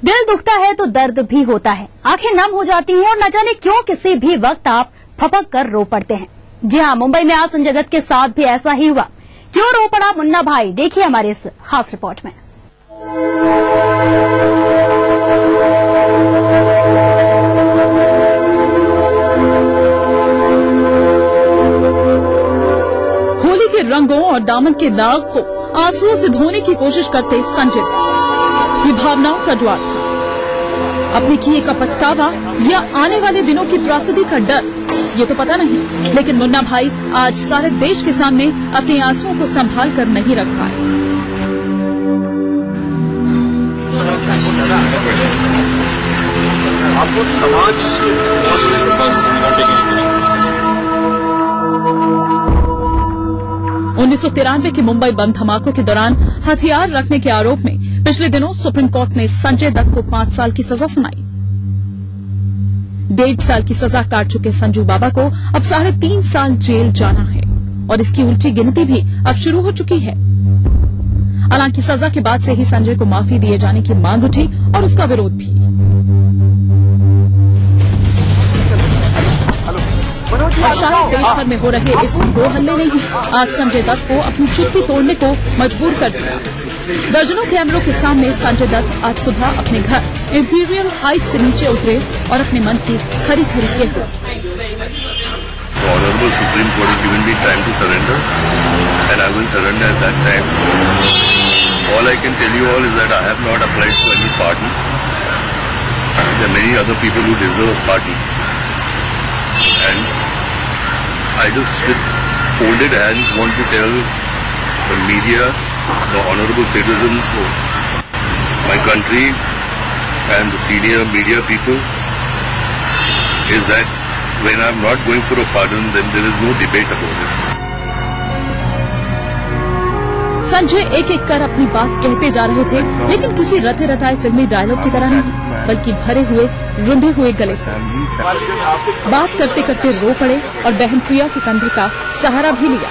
दिल दुखता है तो दर्द भी होता है, आंखें नम हो जाती हैं और न जाने क्यों किसी भी वक्त आप फपक कर रो पड़ते हैं। जी हाँ, मुंबई में आज संजय दत्त के साथ भी ऐसा ही हुआ। क्यों रो पड़ा मुन्ना भाई, देखिए हमारे इस खास रिपोर्ट में। होली के रंगों और दामन के दाग को आंसुओं से धोने की कोशिश करते संजय। ये भावनाओं का ज्वार था, अपने किए का पछतावा या आने वाले दिनों की त्रासदी का डर, ये तो पता नहीं। लेकिन मुन्ना भाई आज सारे देश के सामने अपने आंसुओं को संभाल कर नहीं रख पाए। आपको समाज 1993 के मुंबई बम धमाकों के दौरान हथियार रखने के आरोप में पिछले दिनों सुप्रीम कोर्ट ने संजय दत्त को 5 साल की सजा सुनाई। 1.5 साल की सजा काट चुके संजू बाबा को अब 3.5 साल जेल जाना है और इसकी उल्टी गिनती भी अब शुरू हो चुकी है। हालांकि सजा के बाद से ही संजय को माफी दिए जाने की मांग उठी और उसका विरोध भी। और शायद देश भर में हो रहे इस दो हल्ले ने ही आज संजय दत्त को अपनी चुप्पी तोड़ने को मजबूर कर दिया। दर्जनों कैमरों के सामने संजय दत्त आज सुबह अपने घर इंपीरियल हाइट से नीचे उतरे और अपने मन की खरी खरी कही। Honorable Supreme Court has given me time to surrender, and I will surrender at that time. All I can tell you all is that I have not applied to any party. There are many other people who deserve party, and I just with folded hands want to tell the media, the honorable citizens of my country and the senior media people is that when I am not going for a pardon, then there is no debate about it. Sanjay एक एक कर अपनी बात कहते जा रहे थे, लेकिन किसी रटे रटाए फिल्मी डायलॉग की तरह नहीं, बल्कि भरे हुए रुंधे हुए गले से। बात करते करते रो पड़े और बहन प्रिया के कंधे का सहारा भी लिया।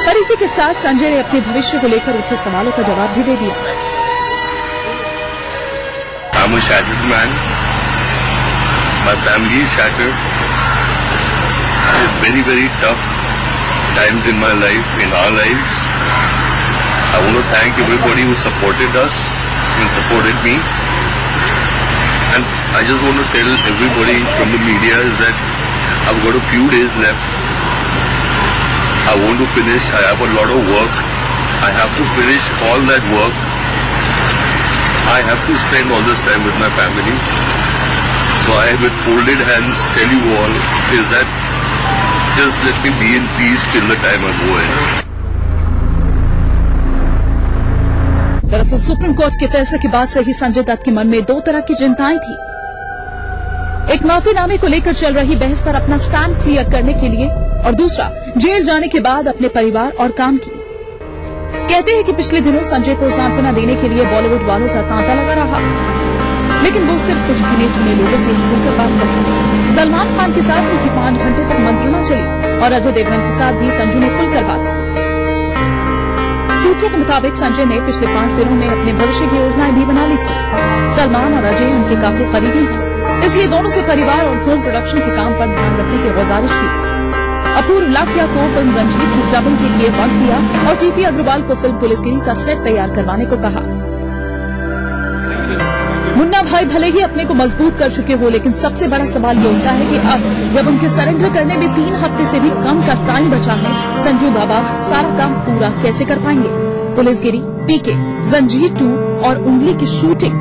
पर इसी के साथ संजय ने अपने भविष्य को लेकर उठे सवालों का जवाब भी दे दिया। I'm a shattered man. My family is shattered. It's very, very tough times in my life, in our lives. I want to thank everybody who supported us and supported me. And I just want to tell everybody from the media is that I've got a few days left. I want to finish. I have a lot of work. I have to finish all that work. I have to spend all this time with my family. So I, with folded hands, tell you all is that just let me be in peace till the time I go in. दरअसल supreme court के फैसले के बाद से ही संजय दत्त के मन में दो तरह की चिंताएं थी। एक माफीनामे को लेकर चल रही बहस पर अपना स्टैंड क्लियर करने के लिए, और दूसरा जेल जाने के बाद अपने परिवार और काम की। कहते हैं कि पिछले दिनों संजय को सांत्वना देने के लिए बॉलीवुड वालों का तांता लगा रहा, लेकिन वो सिर्फ कुछ गिने चुने लोगों से ही खुलकर बात करते। सलमान खान के साथ उनकी 5 घंटे तक मंत्रणा चली और अजय देवगन के साथ भी संजू ने खुलकर बात की। सूत्रों के मुताबिक संजय ने पिछले 5 दिनों में अपने भविष्य की योजनाएं भी बना ली थी। सलमान और अजय उनके काफी करीबी हैं, इसलिए दोनों से परिवार और फिल्म प्रोडक्शन के काम पर ध्यान रखने की गुजारिश की। अपूर्व लाखिया को फिल्म जंजीर की डबिंग के लिए वक्त दिया और टीपी अग्रवाल को फिल्म पुलिसगिरी का सेट तैयार करवाने को कहा। मुन्ना भाई भले ही अपने को मजबूत कर चुके हो, लेकिन सबसे बड़ा सवाल ये उठता है कि अब जब उनके सरेंडर करने में 3 हफ्ते से भी कम का टाइम बचा है, संजू बाबा सारा काम पूरा कैसे कर पाएंगे। पुलिसगिरी, पीके, जंजीर 2 और उंगली की शूटिंग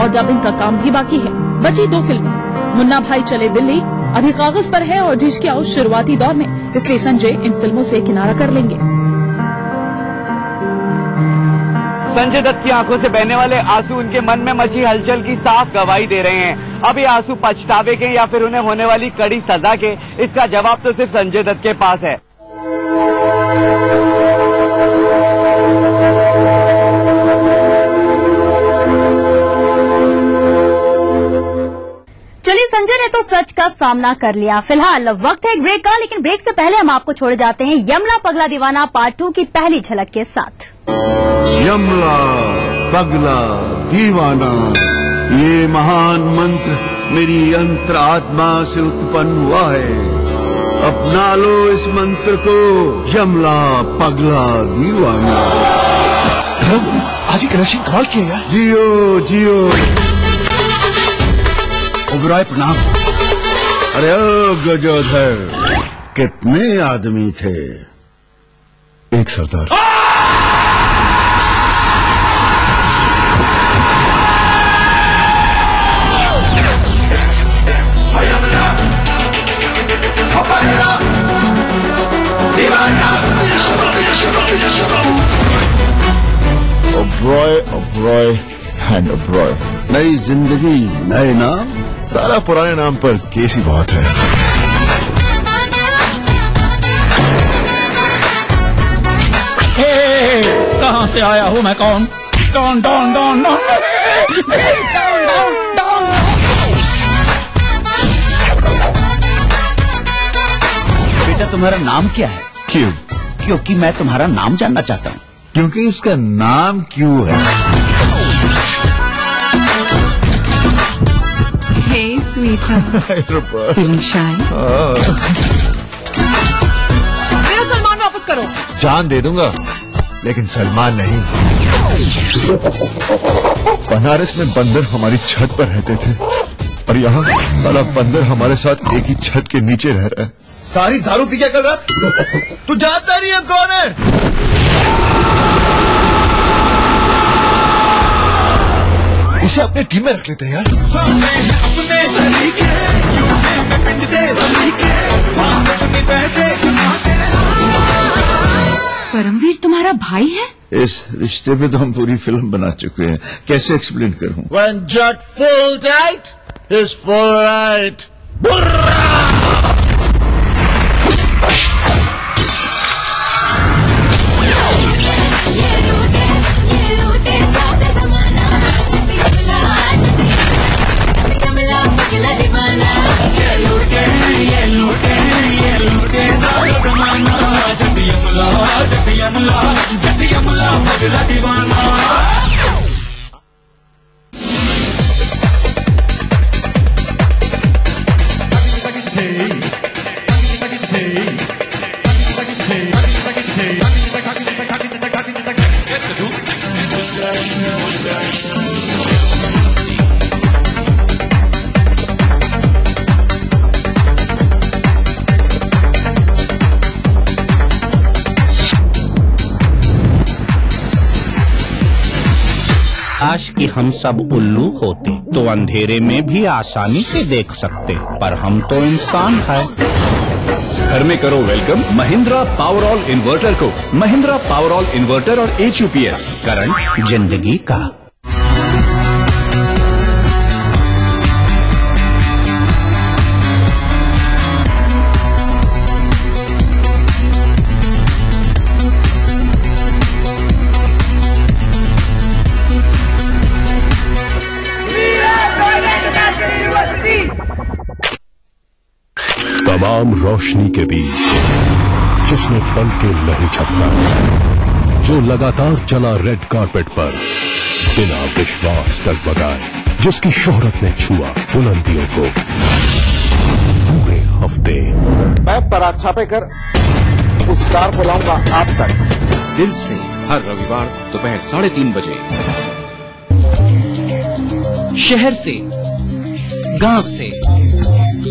और डबिंग का काम भी बाकी है। बची 2 फिल्में। मुन्ना भाई चले दिल्ली, अभी कागज पर है और डिश के आउट शुरुआती दौर में, इसलिए संजय इन फिल्मों से किनारा कर लेंगे। संजय दत्त की आंखों से बहने वाले आंसू उनके मन में मची हलचल की साफ गवाही दे रहे हैं। अब ये आंसू पछतावे के या फिर उन्हें होने वाली कड़ी सजा के, इसका जवाब तो सिर्फ संजय दत्त के पास है। चलिए, संजय ने तो सच का सामना कर लिया। फिलहाल वक्त है ब्रेक का, लेकिन ब्रेक से पहले हम आपको छोड़े जाते हैं यमला पगला दीवाना पार्ट 2 की पहली झलक के साथ। यमला पगला दीवाना, ये महान मंत्र मेरी अंतरात्मा से उत्पन्न हुआ है। अपना लो इस मंत्र को, यमला पगला दीवाना। आज ही कलेक्शन कमाल किया यार। जियो जियो। ओबराय प्रणाम। अरे ओ गजोधर, कितने आदमी थे? एक सरदार। ओबराय एंड ओबराय। नई जिंदगी नए नाम। सारा पुराने नाम पर केस ही बहुत है। कहाँ से आया हूँ मैं? कौन? Don Don Don Don. बेटा तुम्हारा नाम क्या है? क्यों? क्योंकि मैं तुम्हारा नाम जानना चाहता हूँ। क्योंकि इसका नाम क्यों है? Hey, sweetheart. Feeling shy? मेरा सलमान वापस करो। जान दे दूंगा, लेकिन सलमान नहीं। बनारस में बंदर हमारी छत पर रहते थे, और यहाँ साला बंदर हमारे साथ एक ही छत के नीचे रह रहा है। सारी दारू पी के कल रात। तू जानता नहीं है कौन है? इसे अपने टीम में रख लेते हैं यार। परमवीर तुम्हारा भाई है? इस रिश्ते पे तो हम पूरी फिल्म बना चुके हैं, कैसे एक्सप्लेन करूं? When Jut full tight, is full right. काश कि हम सब उल्लू होते तो अंधेरे में भी आसानी से देख सकते, पर हम तो इंसान हैं। घर में करो वेलकम महिंद्रा पावरऑल इन्वर्टर को। महिंद्रा पावरऑल इन्वर्टर और HUPS करंट जिंदगी का। तमाम रोशनी के बीच जिसने पल के नहीं झपका, जो लगातार चला रेड कारपेट पर बिना विश्वास डगमगाए, जिसकी शोहरत ने छुआ बुलंदियों को पूरे हफ्ते। मैं पराग छापेकर उस कार को लाऊंगा आप तक, दिल से, हर रविवार दोपहर 3:30 बजे। शहर से, गांव से,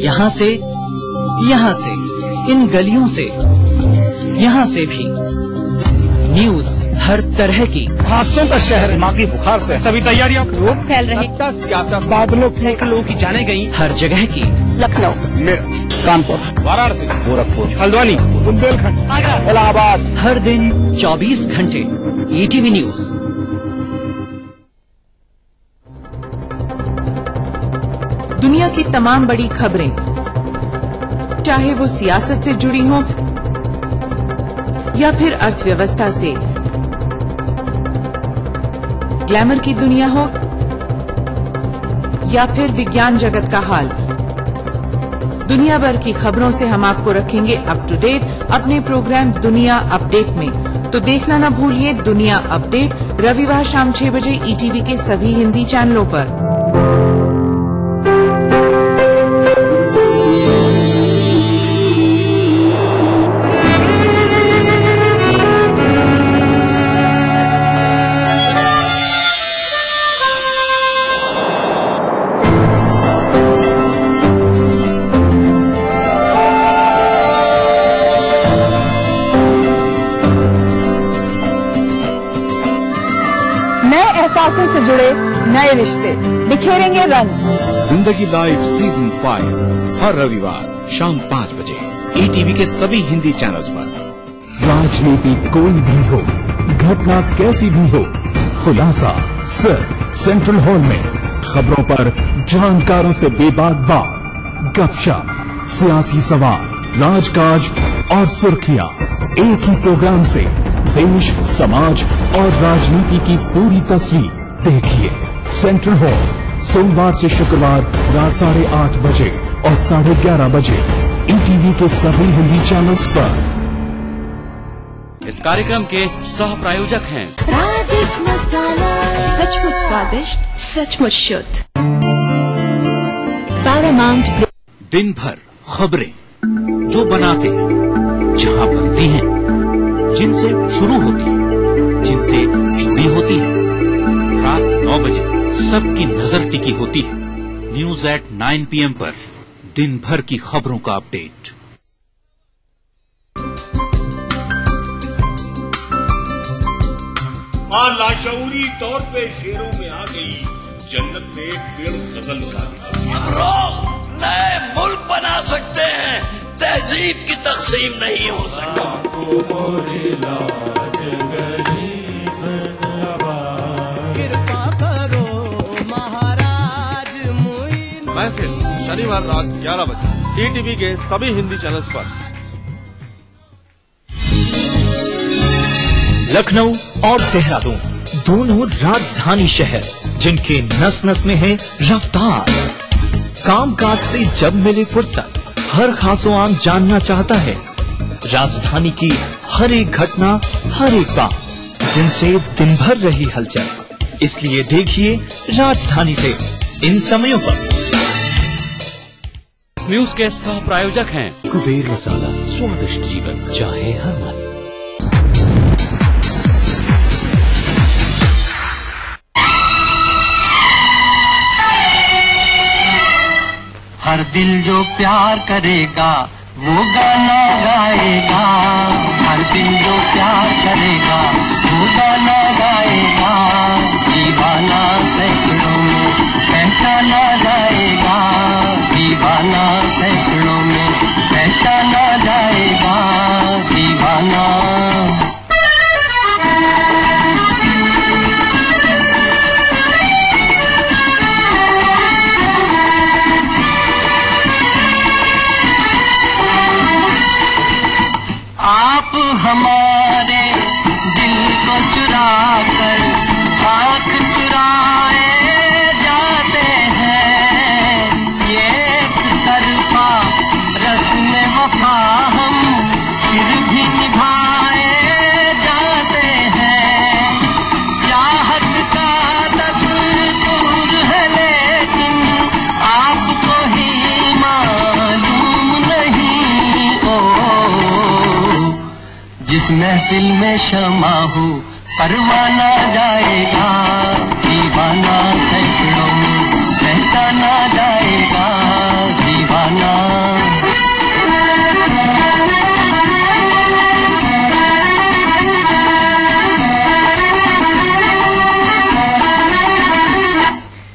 यहाँ से, यहाँ से, इन गलियों से, यहाँ से भी न्यूज हर तरह की। हादसों का शहर, दिमागी बुखार से सभी तैयारियां। रोग फैल रहे, सियासत, बादलों सैकड़ों की जाने गई। हर जगह की। लखनऊ, मेरठ, कानपुर, वाराणसी, गोरखपुर, हल्द्वानी, बुंदेलखंड, इलाहाबाद। हर दिन 24 घंटे ETV न्यूज। दुनिया की तमाम बड़ी खबरें, चाहे वो सियासत से जुड़ी हों या फिर अर्थव्यवस्था से, ग्लैमर की दुनिया हो या फिर विज्ञान जगत का हाल, दुनिया भर की खबरों से हम आपको रखेंगे अप टू डेट अपने प्रोग्राम दुनिया अपडेट में। तो देखना न भूलिए दुनिया अपडेट रविवार शाम 6 बजे ईटीवी के सभी हिंदी चैनलों पर। एहसासों से जुड़े नए रिश्ते बिखेरेंगे रंग। जिंदगी लाइव सीजन 5 हर रविवार शाम 5 बजे ईटीवी के सभी हिंदी चैनल्स पर। राजनीति कोई भी हो, घटना कैसी भी हो, खुलासा सिर्फ सेंट्रल हॉल में। खबरों पर जानकारों से बेबाक बात, गपशप, सियासी सवाल, राजकाज और सुर्खियां एक ही प्रोग्राम से देश, समाज और राजनीति की पूरी तस्वीर देखिए। सेंट्रल हॉल सोमवार से शुक्रवार रात 8:30 बजे और 11:30 बजे ईटीवी के सभी हिंदी चैनल्स पर। इस कार्यक्रम के सह प्रायोजक हैं राजेश मसाला, सचमुच स्वादिष्ट, सचमुच शुद्ध। पैरामाउंट। दिन भर खबरें जो बनाते हैं, जहां बनती हैं, जिनसे शुरू होती है, जिनसे जुड़ी होती है। रात 9 बजे सबकी नजर टिकी होती है न्यूज एट 9 PM पर। दिन भर की खबरों का अपडेट। मां लाशऊरी तौर पे शेरों में आ गई, जन्नत में एक पेड़ गजल निकाली। हम लोग नए मुल्क बना सकते हैं, तहजीब की तकसीम नहीं हो सकता। कृपा करो महाराज महफिल शनिवार रात 11 बजे ईटीवी के सभी हिंदी चैनल्स पर। लखनऊ और देहरादून दोनों राजधानी शहर जिनके नस नस में है रफ्तार। काम काज से जब मिले फुर्सत हर खासो आम जानना चाहता है राजधानी की हर एक घटना, हर एक बात जिनसे दिन भर रही हलचल। इसलिए देखिए राजधानी से इन समयों पर। इस न्यूज के सह प्रायोजक हैं कुबेर मसाला, स्वादिष्ट जीवन चाहे हर मन। हर दिल जो प्यार करेगा वो गाना गाएगा। हर दिल जो प्यार करेगा वो गाना गाएगा। दीवाना सैकड़ों में पहचाना जाएगा। दीवाना सैकड़ों में पहचाना जाएगा। दीवाना आप हमारे दिल को चुरा कर आँख चुराए जाते हैं। ये एक तरफा रस्म वफा हम फिर भी निभाए जाते हैं। चाहत का दस्तूर है लेकिन आपको ही मालूम नहीं। जिस महफिल में शमा हो परवाना जाएगा। दीवाना सैकड़ों में पहचाना जाएगा। दीवाना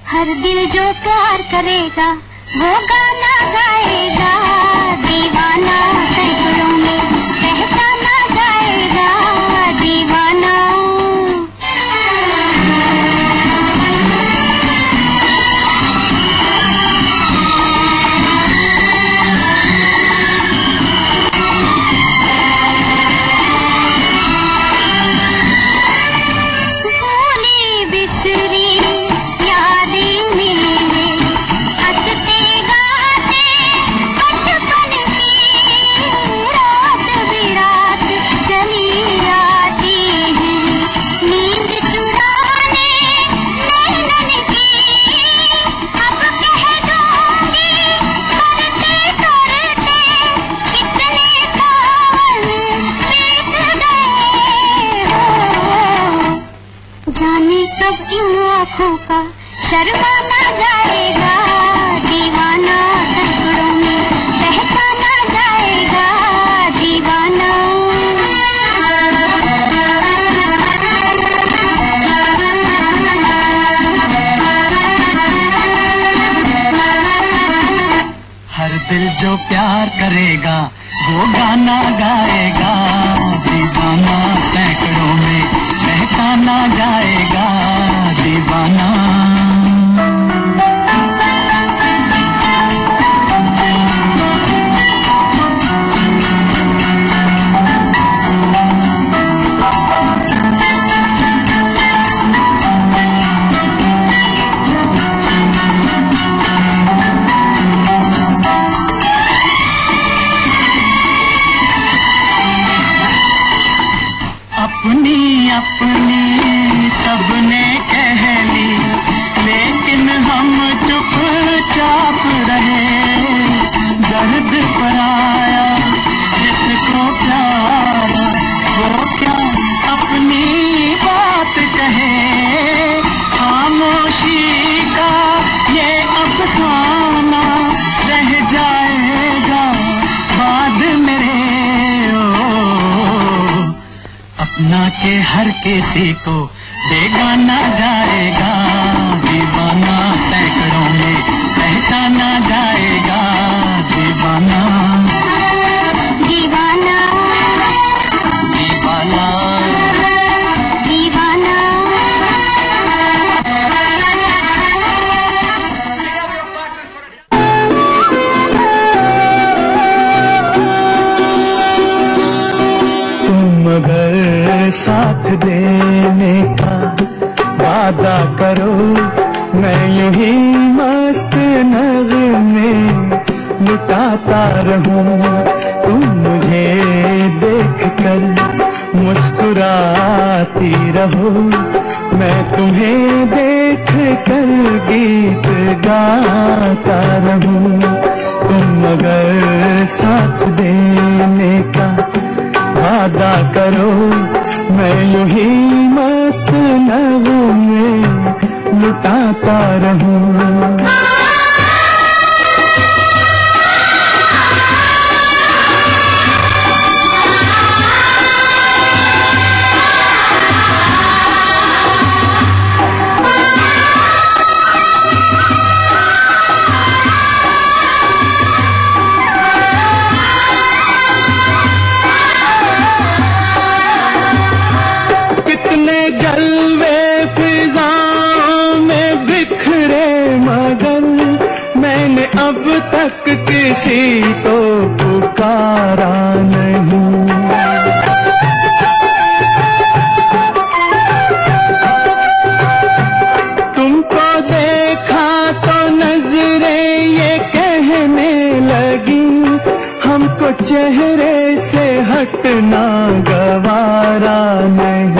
हर दिल जो प्यार करेगा वो गाना गाएगा। दीवाना सैकड़ों में पहचाना जाएगा। दीवाना भूली बिसरी यादें मेरे हंसते गाते आँखों का शर्माना जाएगा, दीवाना सैकड़ों में पहचाना जाएगा, दीवाना। हर दिल जो प्यार करेगा वो गाना गाएगा, दीवाना सैकड़ों में पहचाना जाएगा, दीवाना। अपनी अपनी सबने कह ली, लेकिन हम चुपचाप रहे। दर्द पर आया जिसको प्यार, वो क्या अपनी बात कहे। खामोशी का ये अफसाना रह जाएगा बाद मेरे। अपना के हर किसी को बेगाना जाएगा, दीवाना सैकड़ों में पहचाना जाएगा, दीवाना दीवाना दीवाना दीवाना। तुम अगर साथ देने का वादा करो, मैं यूं ही मस्त नगमे लुटाता रहूं। तुम मुझे देख कर मुस्कुराती रहो, मैं तुम्हें देख कर गीत गाता रहूं। तुम अगर साथ देने का वादा करो, मैं यूं ही मस्त नगमे लुटाता रहूं। जलवे फिजाओं में बिखरे, मगर मैंने अब तक किसी को पुकारा नहीं। तुमको देखा तो नजरें ये कहने लगी, हमको चेहरे से हटना गवारा नहीं।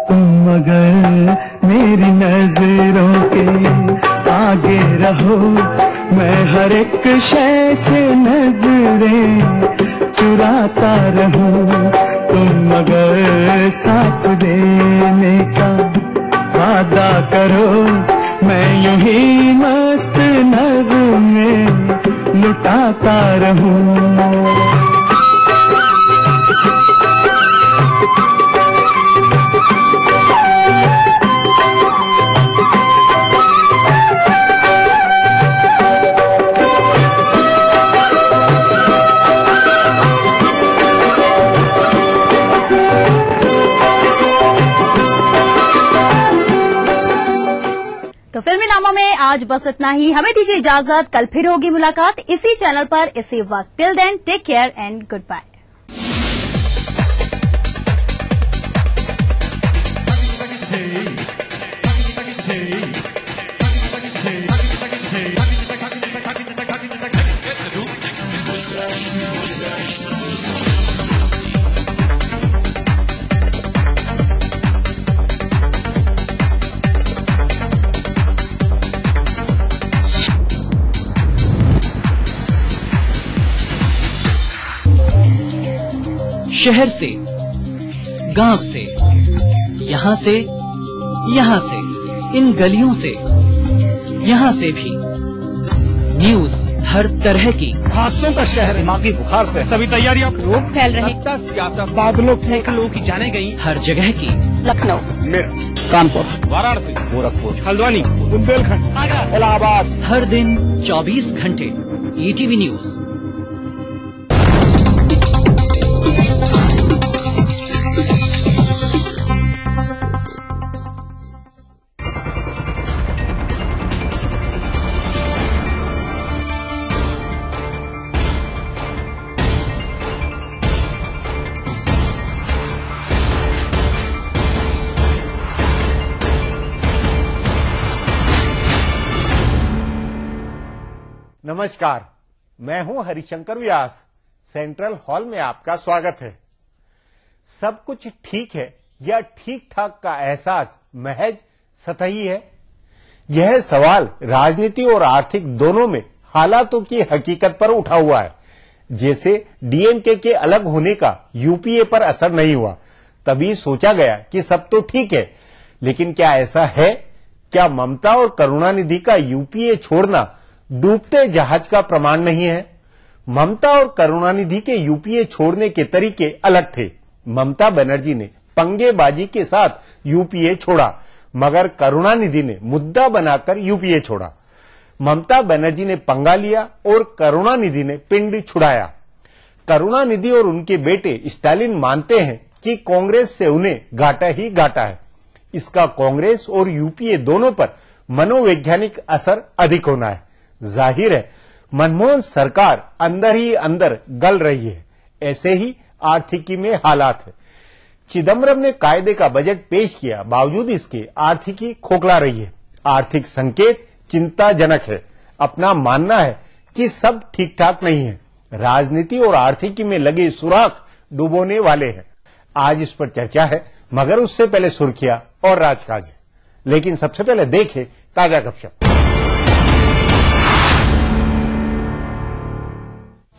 तुम अगर मेरी नजरों के आगे रहो, मैं हर एक शय से नजरें चुराता रहूं। तुम अगर साथ देने का वादा करो, मैं यूं ही मस्त नगमे लुटाता रहूं। तो फिल्मी नामों में आज बस इतना ही। हमें दीजिए इजाजत, कल फिर होगी मुलाकात इसी चैनल पर इसी वक्त। Till then take care and goodbye. शहर से, गांव से, यहाँ से, इन गलियों से, यहाँ से भी न्यूज हर तरह की। हादसों का शहर, दिमागी बुखार से सभी तैयारियां, रोग फैल रहे, सियासत, बादलों, सैकड़ों लोगों की जाने गई, हर जगह की। लखनऊ, मेरठ, कानपुर, वाराणसी, गोरखपुर, हल्द्वानी, बुंदेलखंड, इलाहाबाद। हर दिन 24 घंटे ETV न्यूज। नमस्कार, मैं हूं हरिशंकर व्यास। सेंट्रल हॉल में आपका स्वागत है। सब कुछ ठीक है या ठीक ठाक का एहसास महज सतही है? यह सवाल राजनीति और आर्थिक दोनों में हालातों की हकीकत पर उठा हुआ है। जैसे डीएमके के अलग होने का यूपीए पर असर नहीं हुआ, तभी सोचा गया कि सब तो ठीक है। लेकिन क्या ऐसा है? क्या ममता और करुणानिधि का यूपीए छोड़ना डूबते जहाज का प्रमाण नहीं है? ममता और करुणानिधि के यूपीए छोड़ने के तरीके अलग थे। ममता बनर्जी ने पंगेबाजी के साथ यूपीए छोड़ा, मगर करुणानिधि ने मुद्दा बनाकर यूपीए छोड़ा। ममता बनर्जी ने पंगा लिया और करुणानिधि ने पिंड छुड़ाया। करुणानिधि और उनके बेटे स्टालिन मानते हैं कि कांग्रेस से उन्हें घाटा ही घाटा है। इसका कांग्रेस और यूपीए दोनों पर मनोवैज्ञानिक असर अधिक होना है। जाहिर है मनमोहन सरकार अंदर ही अंदर गल रही है। ऐसे ही आर्थिकी में हालात है। चिदम्बरम ने कायदे का बजट पेश किया, बावजूद इसके आर्थिकी खोखला रही है। आर्थिक संकेत चिंताजनक है। अपना मानना है कि सब ठीक ठाक नहीं है। राजनीति और आर्थिकी में लगे सुराख डुबोने वाले हैं। आज इस पर चर्चा है, मगर उससे पहले सुर्खियां और राजकाज। लेकिन सबसे पहले देखें ताजा गपशप।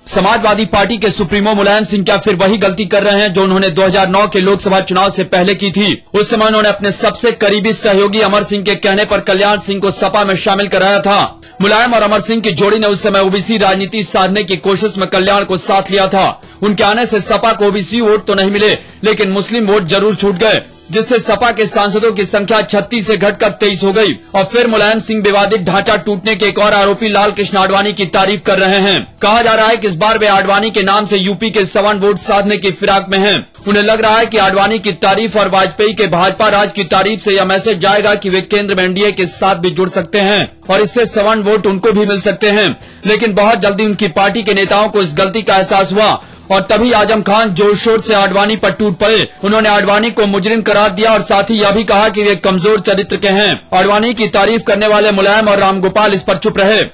समाजवादी पार्टी के सुप्रीमो मुलायम सिंह क्या फिर वही गलती कर रहे हैं जो उन्होंने 2009 के लोकसभा चुनाव से पहले की थी? उस समय उन्होंने अपने सबसे करीबी सहयोगी अमर सिंह के कहने पर कल्याण सिंह को सपा में शामिल कराया था। मुलायम और अमर सिंह की जोड़ी ने उस समय ओबीसी राजनीति साधने की कोशिश में कल्याण को साथ लिया था। उनके आने से सपा को ओबीसी वोट तो नहीं मिले, लेकिन मुस्लिम वोट जरूर छूट गए, जिससे सपा के सांसदों की संख्या 36 से घटकर 23 हो गई। और फिर मुलायम सिंह विवादित ढांचा टूटने के एक और आरोपी लाल कृष्ण आडवाणी की तारीफ कर रहे हैं। कहा जा रहा है कि इस बार वे आडवाणी के नाम से यूपी के सवर्ण वोट साधने की फिराक में हैं। उन्हें लग रहा है कि आडवाणी की तारीफ और वाजपेयी के भाजपा राज की तारीफ से यह मैसेज जाएगा कि वे केंद्र में एनडीए के साथ भी जुड़ सकते हैं और इससे सवर्ण वोट उनको भी मिल सकते हैं। लेकिन बहुत जल्दी उनकी पार्टी के नेताओं को इस गलती का एहसास हुआ और तभी आजम खान जोर शोर से आडवाणी पर टूट पड़े। उन्होंने आडवाणी को मुजरिम करार दिया और साथ ही यह भी कहा कि वे कमजोर चरित्र के हैं। आडवाणी की तारीफ करने वाले मुलायम और रामगोपाल इस पर चुप रहे।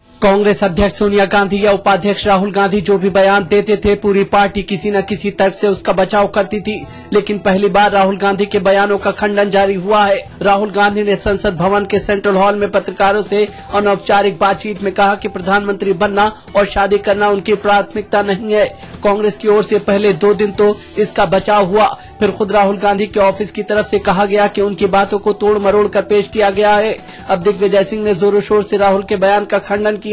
कांग्रेस अध्यक्ष सोनिया गांधी या उपाध्यक्ष राहुल गांधी जो भी बयान देते थे, पूरी पार्टी किसी न किसी तर्क से उसका बचाव करती थी। लेकिन पहली बार राहुल गांधी के बयानों का खंडन जारी हुआ है। राहुल गांधी ने संसद भवन के सेंट्रल हॉल में पत्रकारों से अनौपचारिक बातचीत में कहा कि प्रधानमंत्री बनना और शादी करना उनकी प्राथमिकता नहीं है। कांग्रेस की ओर से पहले 2 दिन तो इसका बचाव हुआ, फिर खुद राहुल गांधी के ऑफिस की तरफ से कहा गया कि उनकी बातों को तोड़ मरोड़ कर पेश किया गया है। अब दिग्विजय सिंह ने जोरों शोर से राहुल के बयान का खंडन किया।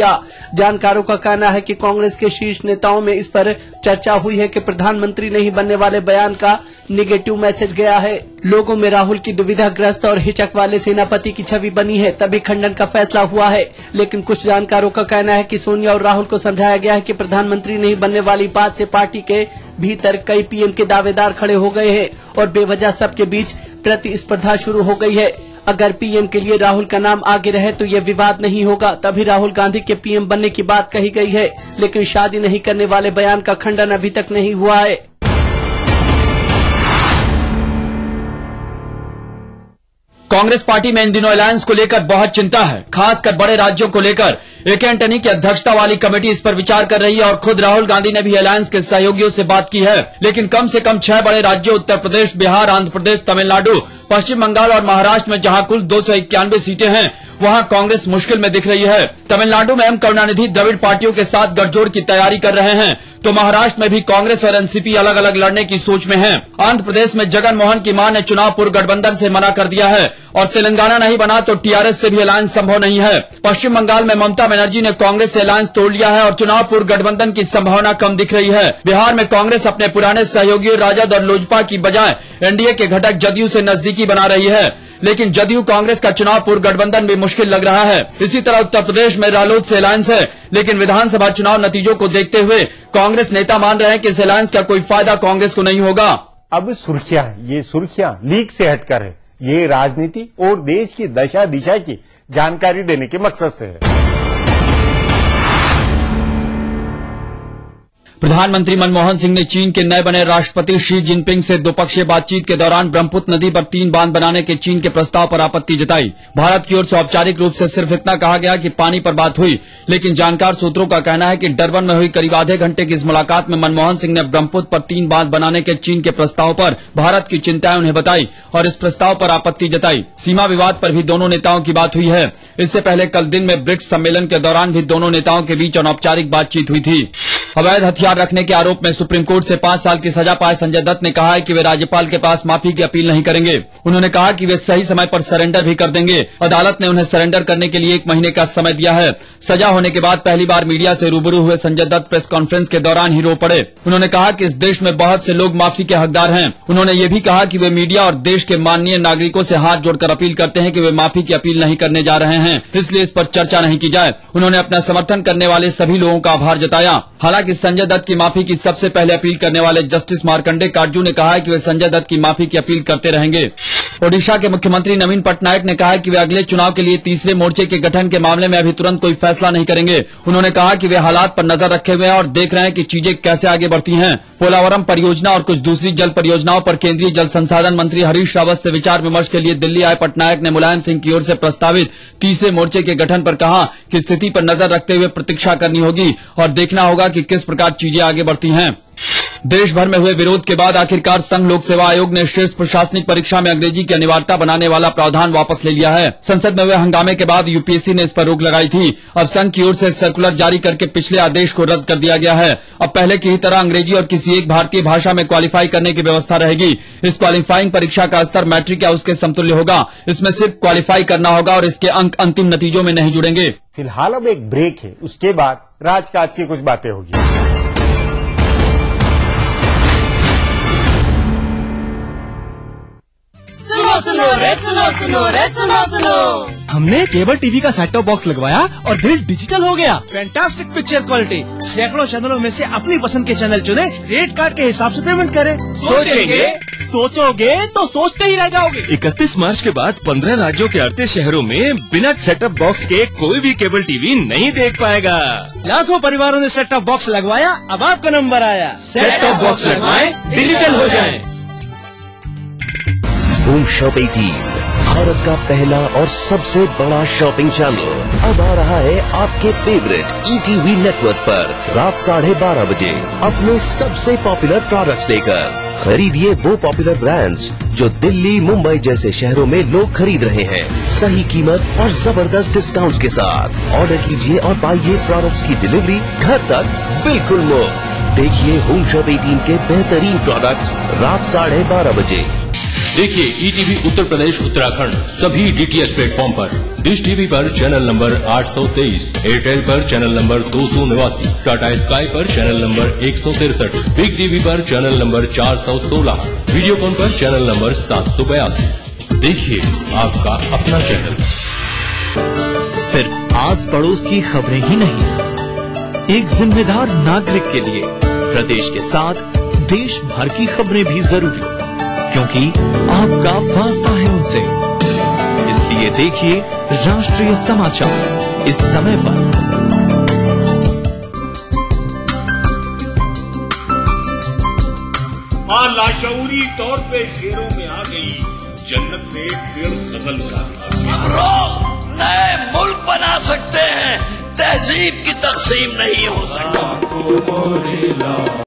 जानकारों का कहना है कि कांग्रेस के शीर्ष नेताओं में इस पर चर्चा हुई है कि प्रधानमंत्री नहीं बनने वाले बयान का नेगेटिव मैसेज गया है। लोगों में राहुल की दुविधाग्रस्त और हिचक वाले सेनापति की छवि बनी है, तभी खंडन का फैसला हुआ है। लेकिन कुछ जानकारों का कहना है कि सोनिया और राहुल को समझाया गया है कि प्रधानमंत्री नहीं बनने वाली बात से पार्टी के भीतर कई पीएम के दावेदार खड़े हो गए हैं और बेवजह सबके बीच प्रतिस्पर्धा शुरू हो गई है। अगर पीएम के लिए राहुल का नाम आगे रहे तो ये विवाद नहीं होगा, तभी राहुल गांधी के पीएम बनने की बात कही गई है। लेकिन शादी नहीं करने वाले बयान का खंडन अभी तक नहीं हुआ है। कांग्रेस पार्टी में इन दिनों अलायंस को लेकर बहुत चिंता है, खासकर बड़े राज्यों को लेकर। ए.के. एंटनी की अध्यक्षता वाली कमेटी इस पर विचार कर रही है और खुद राहुल गांधी ने भी अलायंस के सहयोगियों से बात की है। लेकिन कम से कम 6 बड़े राज्यों उत्तर प्रदेश, बिहार, आंध्र प्रदेश, तमिलनाडु, पश्चिम बंगाल और महाराष्ट्र में जहां कुल 291 सीटें हैं, वहां कांग्रेस मुश्किल में दिख रही है। तमिलनाडु में एम करुणानिधि द्रविड़ पार्टियों के साथ गठजोड़ की तैयारी कर रहे हैं, तो महाराष्ट्र में भी कांग्रेस और एनसीपी अलग अलग लड़ने की सोच में हैं। आंध्र प्रदेश में जगन मोहन की मां ने चुनाव पूर्व गठबंधन से मना कर दिया है और तेलंगाना नहीं बना तो टीआरएस से भी अलायंस संभव नहीं है। पश्चिम बंगाल में ममता बनर्जी ने कांग्रेस से अलायंस तोड़ लिया है और चुनाव पूर्व गठबंधन की संभावना कम दिख रही है। बिहार में कांग्रेस अपने पुराने सहयोगियों राजद और लोजपा की बजाय एनडीए के घटक जदयू से नजदीकी बना रही है, लेकिन जदयू कांग्रेस का चुनाव पूर्व गठबंधन भी मुश्किल लग रहा है। इसी तरह उत्तर प्रदेश में रालोद से अलायंस है, लेकिन विधानसभा चुनाव नतीजों को देखते हुए कांग्रेस नेता मान रहे हैं कि इस अलायंस का कोई फायदा कांग्रेस को नहीं होगा। अब सुर्खियां, ये सुर्खियां लीक से हटकर है, ये राजनीति और देश की दशा दिशा की जानकारी देने के मकसद से है। प्रधानमंत्री मनमोहन सिंह ने चीन के नए बने राष्ट्रपति शी जिनपिंग से द्विपक्षीय बातचीत के दौरान ब्रह्मपुत्र नदी पर 3 बांध बनाने के चीन के प्रस्ताव पर आपत्ति जताई। भारत की ओर से औपचारिक रूप से सिर्फ इतना कहा गया कि पानी पर बात हुई, लेकिन जानकार सूत्रों का कहना है कि डरबन में हुई करीब आधे घंटे की इस मुलाकात में मनमोहन सिंह ने ब्रह्मपुत्र पर 3 बांध बनाने के चीन के प्रस्ताव पर भारत की चिंताएं उन्हें बताई और इस प्रस्ताव पर आपत्ति जताई। सीमा विवाद पर भी दोनों नेताओं की बात हुई है। इससे पहले कल दिन में ब्रिक्स सम्मेलन के दौरान भी दोनों नेताओं के बीच अनौपचारिक बातचीत हुई थी। अवैध हथियार रखने के आरोप में सुप्रीम कोर्ट से 5 साल की सजा पाए संजय दत्त ने कहा है कि वे राज्यपाल के पास माफी की अपील नहीं करेंगे। उन्होंने कहा कि वे सही समय पर सरेंडर भी कर देंगे। अदालत ने उन्हें सरेंडर करने के लिए 1 महीने का समय दिया है। सजा होने के बाद पहली बार मीडिया से रूबरू हुए संजय दत्त प्रेस कॉन्फ्रेंस के दौरान ही रो पड़े। उन्होंने कहा कि इस देश में बहुत से लोग माफी के हकदार हैं। उन्होंने ये भी कहा कि वे मीडिया और देश के माननीय नागरिकों से हाथ जोड़कर अपील करते हैं कि वे माफी की अपील नहीं करने जा रहे हैं, इसलिए इस पर चर्चा नहीं की जाए। उन्होंने अपना समर्थन करने वाले सभी लोगों का आभार जताया। हालांकि संजय दत्त की माफी की सबसे पहले अपील करने वाले जस्टिस मार्कंडे काटजू ने कहा है कि वे संजय दत्त की माफी की अपील करते रहेंगे। ओडिशा के मुख्यमंत्री नवीन पटनायक ने कहा है कि वे अगले चुनाव के लिए तीसरे मोर्चे के गठन के मामले में अभी तुरंत कोई फैसला नहीं करेंगे। उन्होंने कहा कि वे हालात पर नजर रखे हुए हैं और देख रहे हैं कि चीजें कैसे आगे बढ़ती हैं। पोलावरम परियोजना और कुछ दूसरी जल परियोजनाओं पर केंद्रीय जल संसाधन मंत्री हरीश रावत से विचार विमर्श के लिए दिल्ली आए पटनायक ने मुलायम सिंह की ओर से प्रस्तावित तीसरे मोर्चे के गठन पर कहा कि स्थिति पर नजर रखते हुए प्रतीक्षा करनी होगी और देखना होगा कि किस प्रकार चीजें आगे बढ़ती हैं। देश भर में हुए विरोध के बाद आखिरकार संघ लोक सेवा आयोग ने शीर्ष प्रशासनिक परीक्षा में अंग्रेजी की अनिवार्यता बनाने वाला प्रावधान वापस ले लिया है। संसद में हुए हंगामे के बाद यूपीएससी ने इस पर रोक लगाई थी। अब संघ की ओर से सर्कुलर जारी करके पिछले आदेश को रद्द कर दिया गया है। अब पहले की ही तरह अंग्रेजी और किसी एक भारतीय भाषा में क्वालिफाई करने की व्यवस्था रहेगी। इस क्वालिफाइंग परीक्षा का स्तर मैट्रिक या उसके समतुल्य होगा। इसमें सिर्फ क्वालिफाई करना होगा और इसके अंक अंतिम नतीजों में नहीं जुड़ेंगे। फिलहाल अब एक ब्रेक है, उसके बाद राजकाज की कुछ बातें होगी। सुनो सुनो रे सुनो सुनो रे सुनो सुनो, हमने केबल टीवी का सेट टॉप बॉक्स लगवाया और बिल डिजिटल हो गया। Fantastic picture quality. सैकड़ों चैनलों में से अपनी पसंद के चैनल चुने, रेट कार्ड के हिसाब से पेमेंट करें। सोचोगे तो सोचते ही रह जाओगे। 31 मार्च के बाद 15 राज्यों के 38 शहरों में बिना सेटअप बॉक्स के कोई भी केबल टीवी नहीं देख पाएगा। लाखों परिवारों ने सेट टॉप बॉक्स लगवाया, अब आपका नंबर आया। सेट टॉप बॉक्स लगवाएं, डिजिटल हो जाएं। होम शॉप 18 भारत का पहला और सबसे बड़ा शॉपिंग चैनल अब आ रहा है आपके फेवरेट ईटीवी नेटवर्क पर रात 12:30 बजे अपने सबसे पॉपुलर प्रोडक्ट्स लेकर। खरीदिए वो पॉपुलर ब्रांड्स जो दिल्ली, मुंबई जैसे शहरों में लोग खरीद रहे हैं, सही कीमत और जबरदस्त डिस्काउंट्स के साथ। ऑर्डर कीजिए और पाइए प्रोडक्ट्स की डिलीवरी घर तक बिल्कुल मुफ्त। देखिए होम शॉप 18 के बेहतरीन प्रोडक्ट्स रात 12:30 बजे। देखिए ईटीवी उत्तर प्रदेश उत्तराखंड सभी डीटीएच प्लेटफॉर्म पर। डिश टीवी पर चैनल नंबर 823, एयरटेल पर चैनल नंबर 289, टाटा स्काई पर चैनल नंबर 163, बिग टीवी पर चैनल नंबर 416, वीडियोकॉन पर चैनल नंबर 782। देखिए आपका अपना चैनल। सिर्फ आस पड़ोस की खबरें ही नहीं, एक जिम्मेदार नागरिक के लिए प्रदेश के साथ देश भर की खबरें भी जरूरी, क्योंकि आपका वास्ता है उनसे। इसलिए देखिए राष्ट्रीय समाचार इस समय पर। लाशऊरी तौर पे शेरों में आ गई जन्नत में एक पेड़ गजल का। नए मुल्क बना सकते हैं, तहजीब की तकसीम नहीं हो सकती।